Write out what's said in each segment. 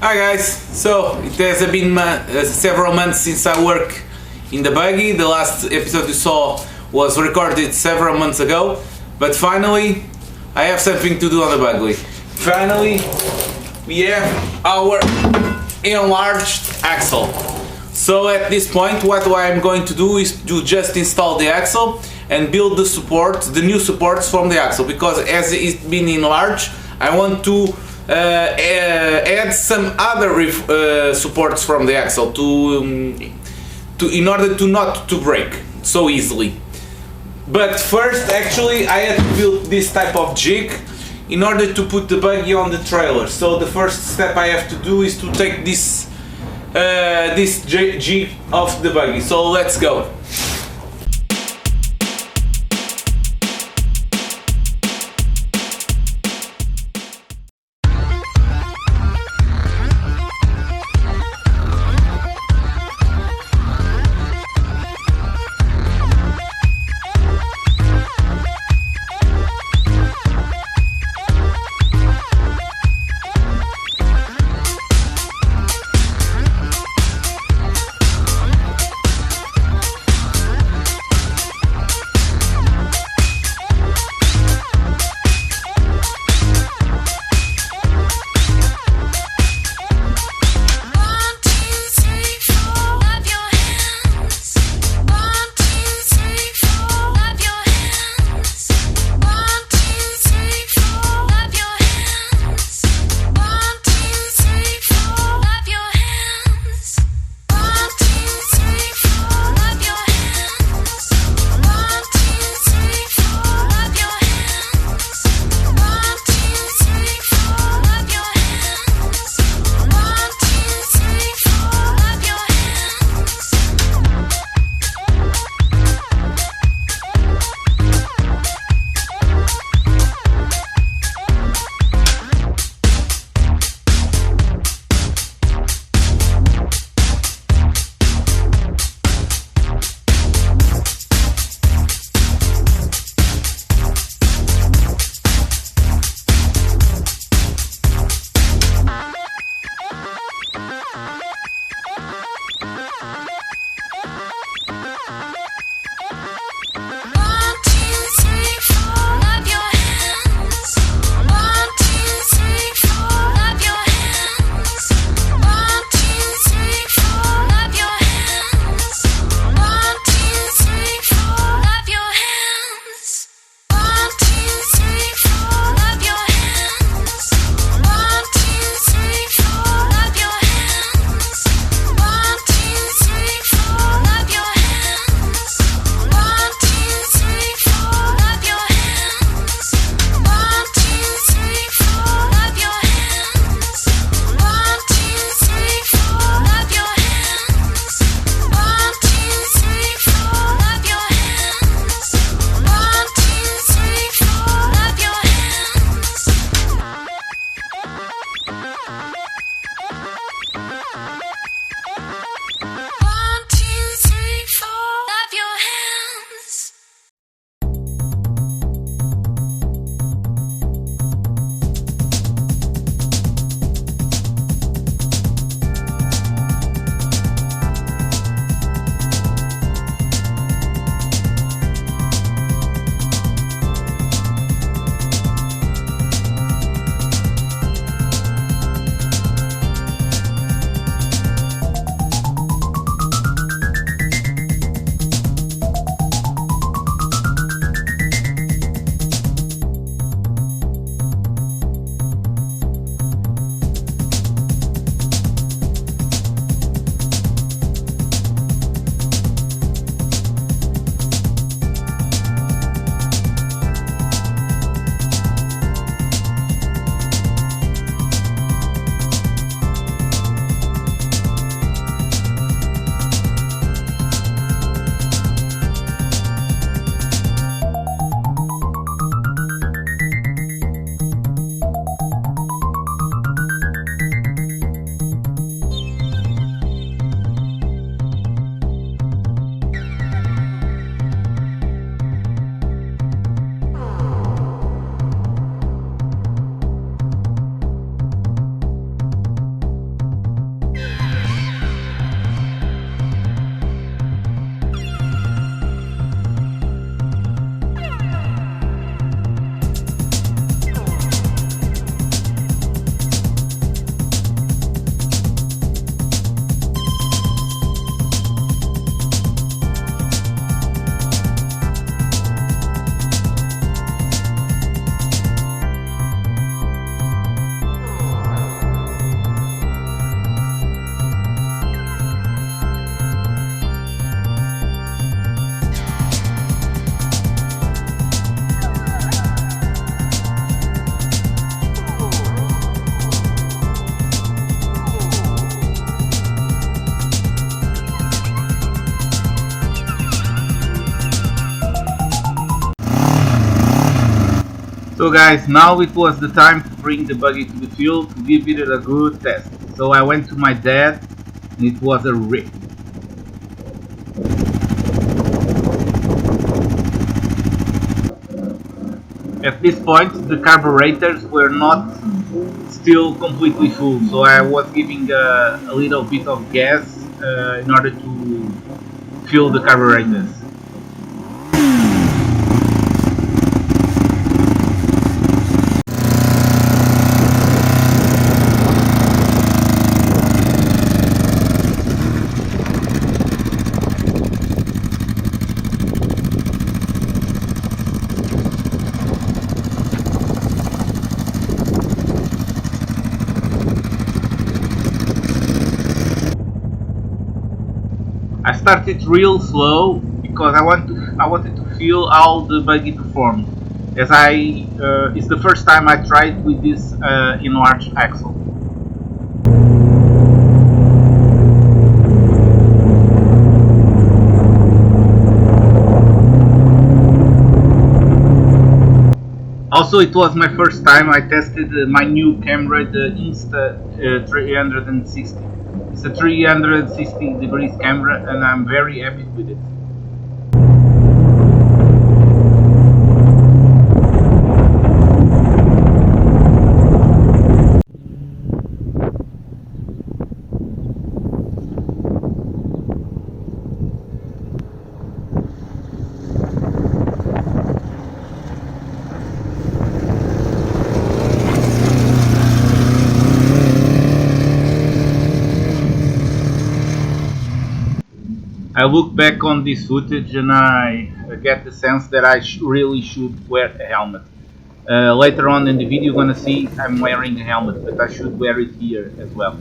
Hi guys, so it has been several months since I work in the buggy. The last episode you saw was recorded several months ago, but finally I have something to do on the buggy. Finally we have our enlarged axle. So at this point what I'm going to do is to just install the axle and build the supports, the new supports from the axle, because as it's been enlarged I want to add some other supports from the axle in order to not to break so easily. But first, actually, I had to build this type of jig in order to put the buggy on the trailer. So the first step I have to do is to take this jig off the buggy. So let's go. So guys, now it was the time to bring the buggy to the field to give it a good test. So I went to my dad and it was a rip. At this point the carburetors were not still completely full, so I was giving a little bit of gas in order to fill the carburetors. I started real slow because I wanted to feel how the buggy performed, as it's the first time I tried with this enlarged axle. Also, it was my first time I tested my new camera, the Insta 360. It's a 360 degrees camera and I'm very happy with it. I look back on this footage and I get the sense that I really should wear a helmet. Later on in the video you're gonna see I'm wearing a helmet, but I should wear it here as well.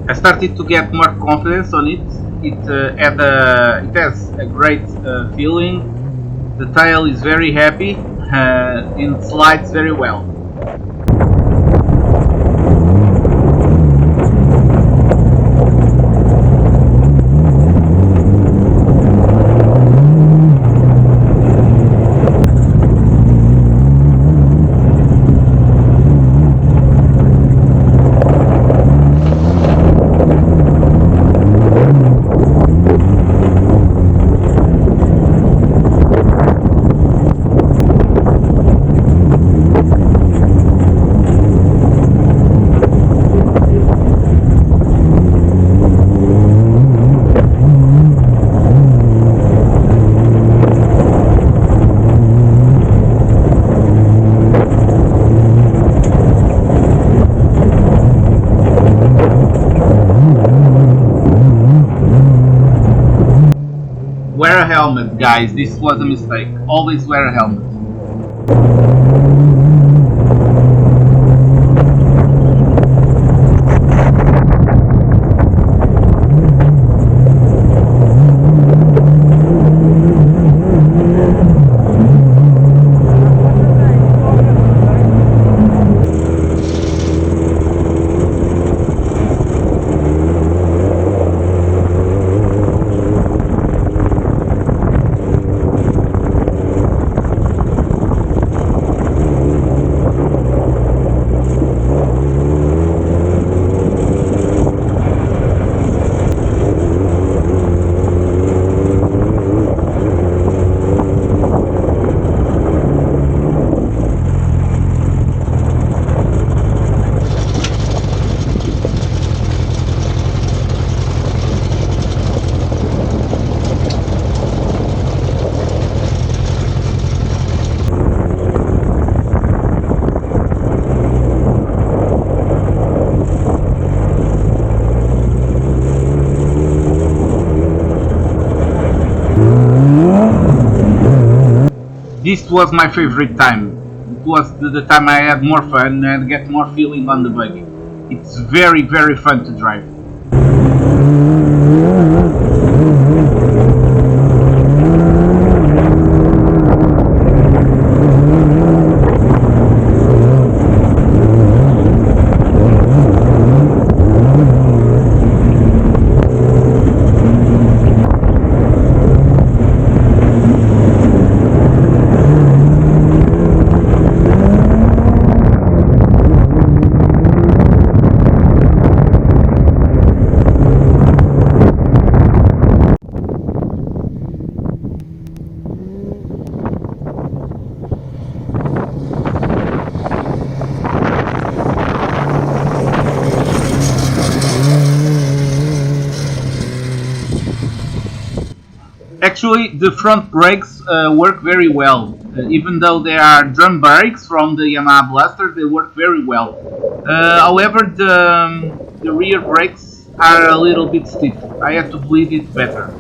I started to get more confidence on it. It has a great feeling. The tail is very happy and slides very well. Wear a helmet, guys. This was a mistake. Always wear a helmet. this was my favorite time. It was the time I had more fun and get more feeling on the buggy. It's very fun to drive. Actually, the front brakes work very well. Even though they are drum brakes from the Yamaha Blaster, they work very well. However, the rear brakes are a little bit stiff. I have to bleed it better.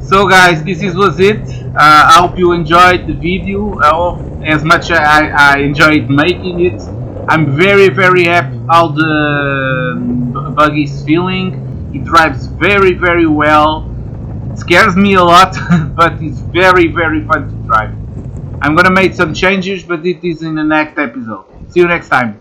So guys, was it. I hope you enjoyed the video as much as I enjoyed making it. I'm very happy how the buggy is feeling. It drives very well. It scares me a lot, but it's very fun to drive. I'm gonna make some changes, but it is in the next episode. See you next time.